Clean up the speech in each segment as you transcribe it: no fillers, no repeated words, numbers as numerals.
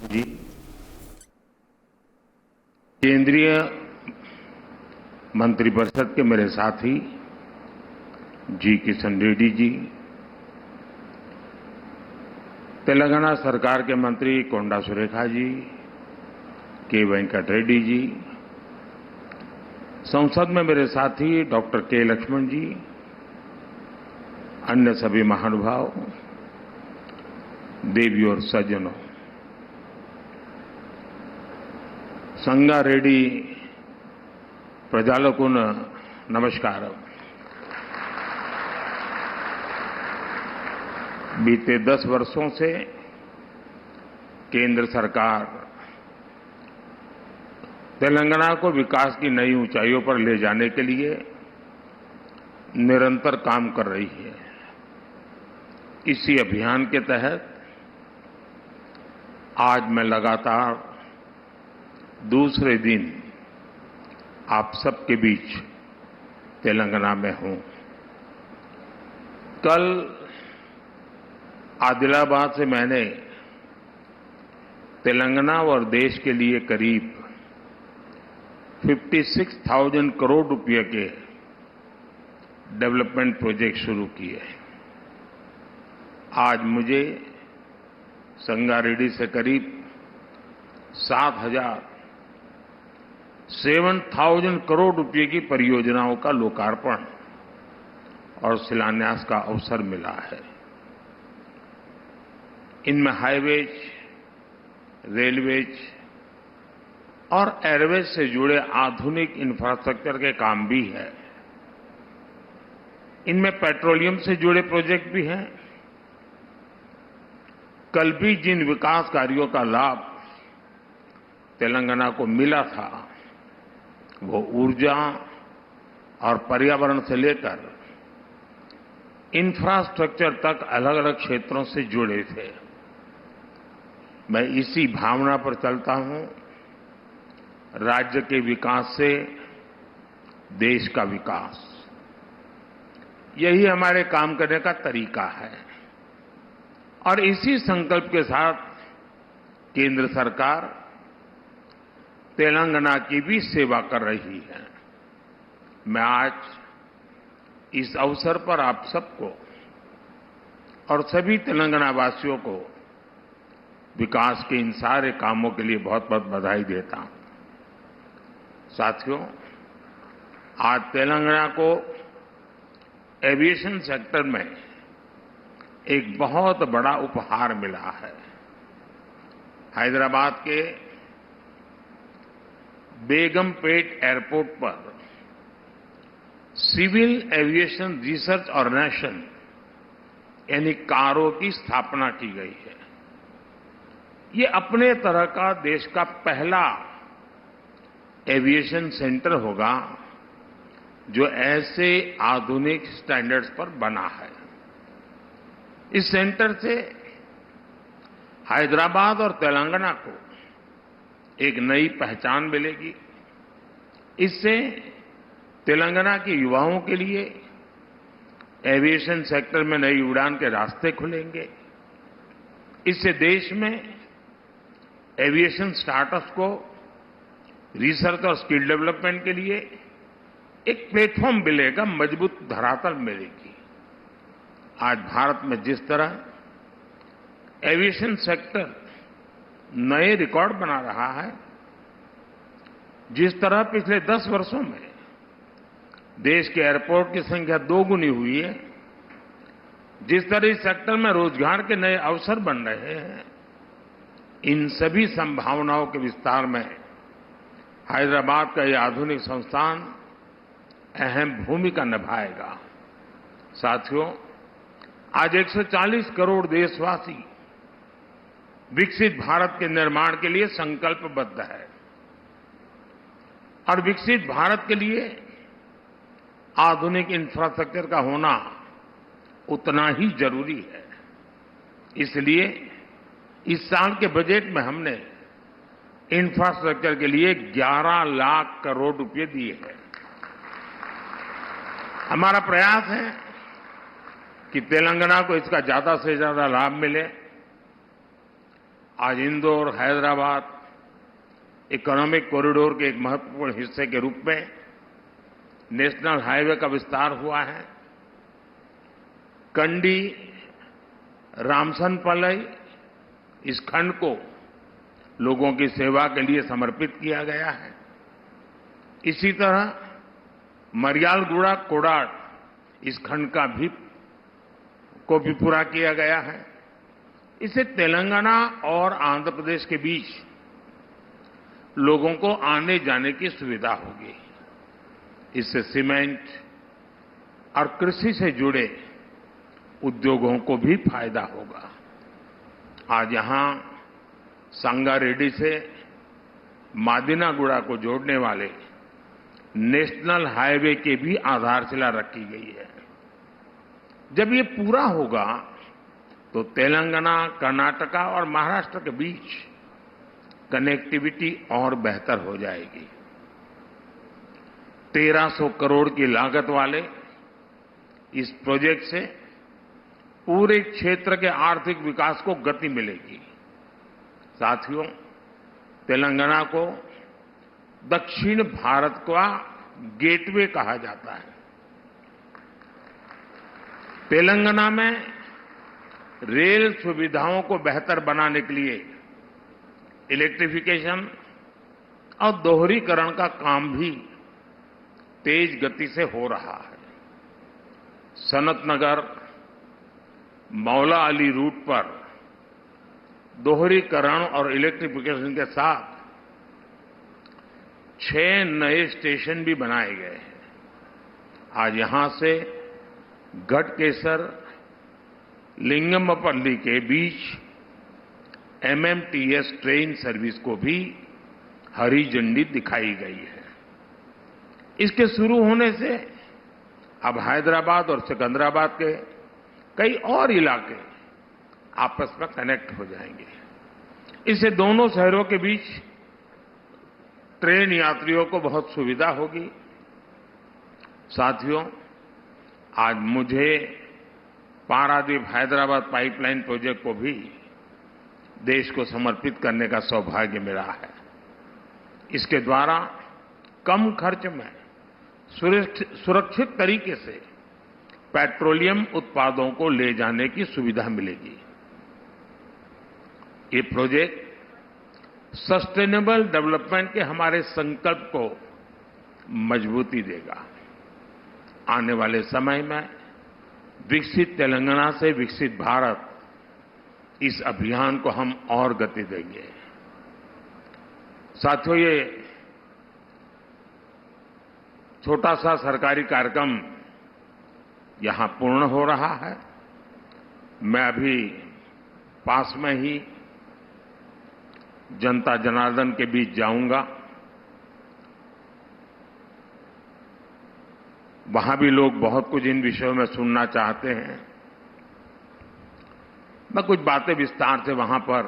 जी, केंद्रीय मंत्रिपरिषद के मेरे साथी जी किशन रेड्डी जी, तेलंगाना सरकार के मंत्री कोंडा सुरेखा जी, के वेंकट रेड्डी जी, संसद में मेरे साथी डॉक्टर के लक्ष्मण जी, अन्य सभी महानुभाव, देवी और सज्जनों, संगारेड्डी प्रजालकु नमस्कार। बीते 10 वर्षों से केंद्र सरकार तेलंगाना को विकास की नई ऊंचाइयों पर ले जाने के लिए निरंतर काम कर रही है। इसी अभियान के तहत आज मैं लगातार दूसरे दिन आप सबके बीच तेलंगाना में हूं। कल आदिलाबाद से मैंने तेलंगाना और देश के लिए करीब 56,000 करोड़ रुपए के डेवलपमेंट प्रोजेक्ट शुरू किए। आज मुझे संगारेड्डी से करीब 7,000 करोड़ रुपए की परियोजनाओं का लोकार्पण और शिलान्यास का अवसर मिला है। इनमें हाईवेज, रेलवेज और एयरवेज से जुड़े आधुनिक इंफ्रास्ट्रक्चर के काम भी है। इनमें पेट्रोलियम से जुड़े प्रोजेक्ट भी हैं। कल भी जिन विकास कार्यों का लाभ तेलंगाना को मिला था, वो ऊर्जा और पर्यावरण से लेकर इंफ्रास्ट्रक्चर तक अलग अलग क्षेत्रों से जुड़े थे। मैं इसी भावना पर चलता हूं। राज्य के विकास से देश का विकास, यही हमारे काम करने का तरीका है। और इसी संकल्प के साथ केंद्र सरकार तेलंगाना की भी सेवा कर रही है। मैं आज इस अवसर पर आप सबको और सभी तेलंगाना वासियों को विकास के इन सारे कामों के लिए बहुत बहुत बधाई देता हूं। साथियों, आज तेलंगाना को एविएशन सेक्टर में एक बहुत बड़ा उपहार मिला है। हैदराबाद के बेगमपेट एयरपोर्ट पर सिविल एविएशन रिसर्च ऑर्गेनाइजेशन यानी कारो की स्थापना की गई है। ये अपने तरह का देश का पहला एविएशन सेंटर होगा जो ऐसे आधुनिक स्टैंडर्ड्स पर बना है। इस सेंटर से हैदराबाद और तेलंगाना को एक नई पहचान मिलेगी। इससे तेलंगाना के युवाओं के लिए एविएशन सेक्टर में नई उड़ान के रास्ते खुलेंगे। इससे देश में एविएशन स्टार्टअप्स को रिसर्च और स्किल डेवलपमेंट के लिए एक प्लेटफॉर्म मिलेगा, मजबूत धरातल मिलेगी। आज भारत में जिस तरह एविएशन सेक्टर नए रिकॉर्ड बना रहा है, जिस तरह पिछले 10 वर्षों में देश के एयरपोर्ट की संख्या 2 गुनी हुई है, जिस तरह इस सेक्टर में रोजगार के नए अवसर बन रहे हैं, इन सभी संभावनाओं के विस्तार में हैदराबाद का यह आधुनिक संस्थान अहम भूमिका निभाएगा। साथियों, आज 140 करोड़ देशवासी विकसित भारत के निर्माण के लिए संकल्पबद्ध है। और विकसित भारत के लिए आधुनिक इंफ्रास्ट्रक्चर का होना उतना ही जरूरी है। इसलिए इस साल के बजट में हमने इंफ्रास्ट्रक्चर के लिए 11 लाख करोड़ रुपए दिए हैं। हमारा प्रयास है कि तेलंगाना को इसका ज्यादा से ज्यादा लाभ मिले आज इंदौर हैदराबाद इकोनॉमिक कॉरिडोर के एक महत्वपूर्ण हिस्से के रूप में नेशनल हाईवे का विस्तार हुआ है। कंडी रामसनपलई इस खंड को लोगों की सेवा के लिए समर्पित किया गया है। इसी तरह मरियालगुड़ा कोडाड इस खंड को भी पूरा किया गया है। इससे तेलंगाना और आंध्र प्रदेश के बीच लोगों को आने जाने की सुविधा होगी। इससे सीमेंट और कृषि से जुड़े उद्योगों को भी फायदा होगा। आज यहां संगारेड्डी से मादिनागुड़ा को जोड़ने वाले नेशनल हाईवे की भी आधारशिला रखी गई है। जब ये पूरा होगा तो तेलंगाना, कर्नाटका और महाराष्ट्र के बीच कनेक्टिविटी और बेहतर हो जाएगी। 1300 करोड़ की लागत वाले इस प्रोजेक्ट से पूरे क्षेत्र के आर्थिक विकास को गति मिलेगी। साथियों, तेलंगाना को दक्षिण भारत का गेटवे कहा जाता है। तेलंगाना में रेल सुविधाओं को बेहतर बनाने के लिए इलेक्ट्रिफिकेशन और दोहरीकरण का काम भी तेज गति से हो रहा है। सनतनगर मौला अली रूट पर दोहरीकरण और इलेक्ट्रिफिकेशन के साथ 6 नए स्टेशन भी बनाए गए हैं। आज यहां से गढ़केसर लिंगमपल्ली के बीच एमएमटीएस ट्रेन सर्विस को भी हरी झंडी दिखाई गई है। इसके शुरू होने से अब हैदराबाद और सिकंदराबाद के कई और इलाके आपस में कनेक्ट हो जाएंगे। इससे दोनों शहरों के बीच ट्रेन यात्रियों को बहुत सुविधा होगी। साथियों, आज मुझे पारादीप हैदराबाद पाइपलाइन प्रोजेक्ट को भी देश को समर्पित करने का सौभाग्य मिला है। इसके द्वारा कम खर्च में सुरक्षित तरीके से पेट्रोलियम उत्पादों को ले जाने की सुविधा मिलेगी। ये प्रोजेक्ट सस्टेनेबल डेवलपमेंट के हमारे संकल्प को मजबूती देगा। आने वाले समय में विकसित तेलंगाना से विकसित भारत, इस अभियान को हम और गति देंगे। साथियों, ये छोटा सा सरकारी कार्यक्रम यहां पूर्ण हो रहा है। मैं अभी पास में ही जनता जनार्दन के बीच जाऊंगा। वहां भी लोग बहुत कुछ इन विषयों में सुनना चाहते हैं। मैं कुछ बातें विस्तार से वहां पर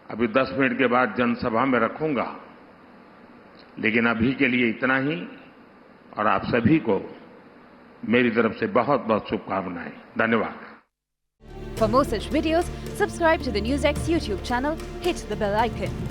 अभी 10 मिनट के बाद जनसभा में रखूंगा, लेकिन अभी के लिए इतना ही। और आप सभी को मेरी तरफ से बहुत बहुत शुभकामनाएं। धन्यवाद। For more such videos, subscribe to the NewsX YouTube channel, hit the bell icon.